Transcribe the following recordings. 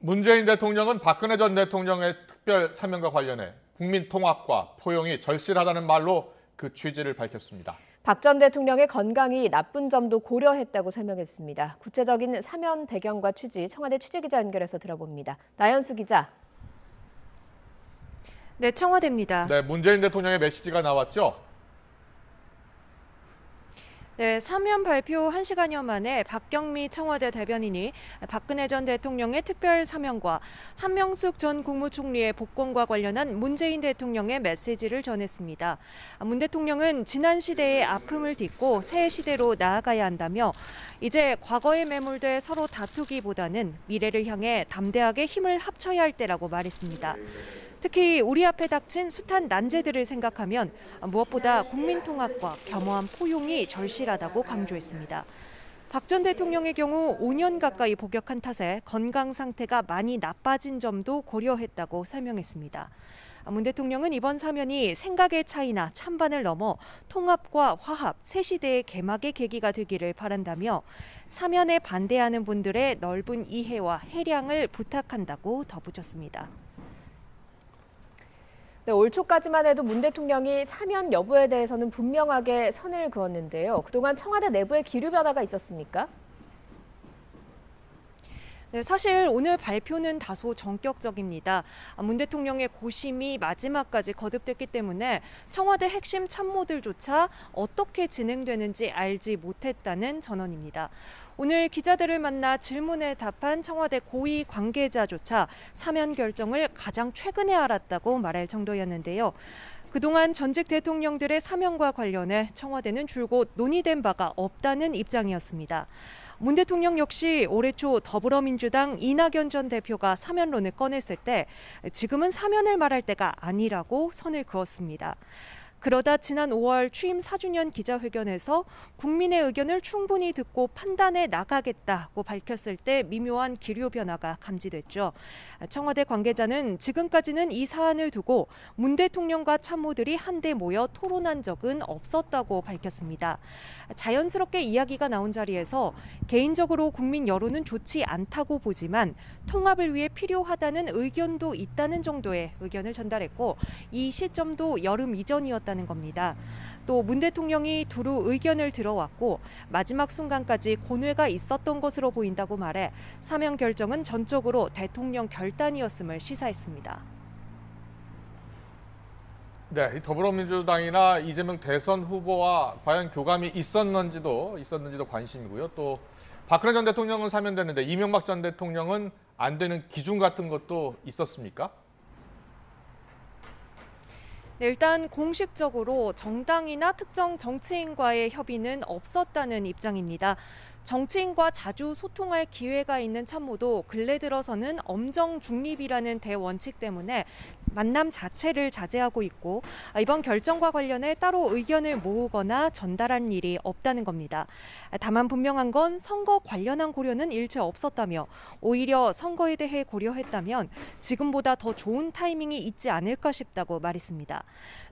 문재인 대통령은 박근혜 전 대통령의 특별 사면과 관련해 국민 통합과 포용이 절실하다는 말로 그 취지를 밝혔습니다. 박 전 대통령의 건강이 나쁜 점도 고려했다고 설명했습니다. 구체적인 사면 배경과 취지, 청와대 취재기자 연결해서 들어봅니다. 나연수 기자. 네, 청와대입니다. 네, 문재인 대통령의 메시지가 나왔죠? 네, 사면 발표 1시간여 만에 박경미 청와대 대변인이 박근혜 전 대통령의 특별 사면과 한명숙 전 국무총리의 복권과 관련한 문재인 대통령의 메시지를 전했습니다. 문 대통령은 지난 시대의 아픔을 딛고 새 시대로 나아가야 한다며 이제 과거에 매몰돼 서로 다투기보다는 미래를 향해 담대하게 힘을 합쳐야 할 때라고 말했습니다. 특히 우리 앞에 닥친 숱한 난제들을 생각하면 무엇보다 국민 통합과 겸허한 포용이 절실하다고 강조했습니다. 박 전 대통령의 경우 5년 가까이 복역한 탓에 건강 상태가 많이 나빠진 점도 고려했다고 설명했습니다. 문 대통령은 이번 사면이 생각의 차이나 찬반을 넘어 통합과 화합, 새 시대의 개막의 계기가 되기를 바란다며 사면에 반대하는 분들의 넓은 이해와 해량을 부탁한다고 덧붙였습니다. 네, 올 초까지만 해도 문 대통령이 사면 여부에 대해서는 분명하게 선을 그었는데요. 그동안 청와대 내부에 기류 변화가 있었습니까? 네, 사실 오늘 발표는 다소 전격적입니다. 문 대통령의 고심이 마지막까지 거듭됐기 때문에 청와대 핵심 참모들조차 어떻게 진행되는지 알지 못했다는 전언입니다. 오늘 기자들을 만나 질문에 답한 청와대 고위 관계자조차 사면 결정을 가장 최근에 알았다고 말할 정도였는데요. 그동안 전직 대통령들의 사면과 관련해 청와대는 줄곧 논의된 바가 없다는 입장이었습니다. 문 대통령 역시 올해 초 더불어민주당 이낙연 전 대표가 사면론을 꺼냈을 때 지금은 사면을 말할 때가 아니라고 선을 그었습니다. 그러다 지난 5월 취임 4주년 기자회견에서 국민의 의견을 충분히 듣고 판단해 나가겠다고 밝혔을 때 미묘한 기류 변화가 감지됐죠. 청와대 관계자는 지금까지는 이 사안을 두고 문 대통령과 참모들이 한데 모여 토론한 적은 없었다고 밝혔습니다. 자연스럽게 이야기가 나온 자리에서 개인적으로 국민 여론은 좋지 않다고 보지만 통합을 위해 필요하다는 의견도 있다는 정도의 의견을 전달했고 이 시점도 여름 이전이었다는 겁니다. 또 문 대통령이 두루 의견을 들어왔고 마지막 순간까지 고뇌가 있었던 것으로 보인다고 말해 사면 결정은 전적으로 대통령 결단이었음을 시사했습니다. 네, 더불어민주당이나 이재명 대선 후보와 과연 교감이 있었는지도 관심이고요. 또 박근혜 전 대통령은 사면됐는데 이명박 전 대통령은 안 되는 기준 같은 것도 있었습니까? 네, 일단 공식적으로 정당이나 특정 정치인과의 협의는 없었다는 입장입니다. 정치인과 자주 소통할 기회가 있는 참모도 근래 들어서는 엄정 중립이라는 대원칙 때문에 만남 자체를 자제하고 있고 이번 결정과 관련해 따로 의견을 모으거나 전달한 일이 없다는 겁니다. 다만 분명한 건 선거 관련한 고려는 일체 없었다며 오히려 선거에 대해 고려했다면 지금보다 더 좋은 타이밍이 있지 않을까 싶다고 말했습니다.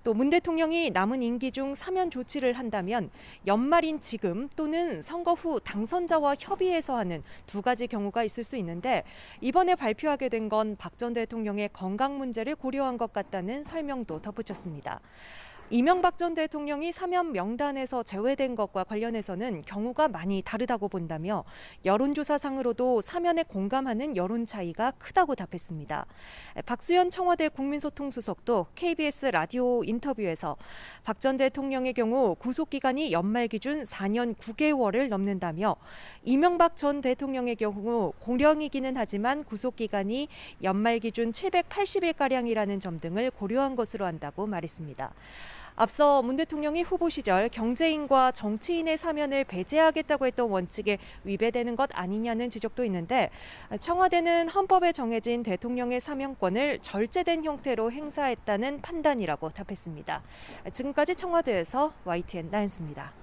또 문 대통령이 남은 임기 중 사면 조치를 한다면 연말인 지금 또는 선거 후 당선자와 협의해서 하는 두 가지 경우가 있을 수 있는데 이번에 발표하게 된 건 박 전 대통령의 건강 문제를 고려한 것 같다는 설명도 덧붙였습니다. 이명박 전 대통령이 사면 명단에서 제외된 것과 관련해서는 경우가 많이 다르다고 본다며 여론조사상으로도 사면에 공감하는 여론 차이가 크다고 답했습니다. 박수현 청와대 국민소통수석도 KBS 라디오 인터뷰에서 박 전 대통령의 경우 구속기간이 연말 기준 4년 9개월을 넘는다며 이명박 전 대통령의 경우 고령이기는 하지만 구속기간이 연말 기준 780일가량이라는 점 등을 고려한 것으로 안다고 말했습니다. 앞서 문 대통령이 후보 시절 경제인과 정치인의 사면을 배제하겠다고 했던 원칙에 위배되는 것 아니냐는 지적도 있는데 청와대는 헌법에 정해진 대통령의 사면권을 절제된 형태로 행사했다는 판단이라고 답했습니다. 지금까지 청와대에서 YTN 나연수입니다.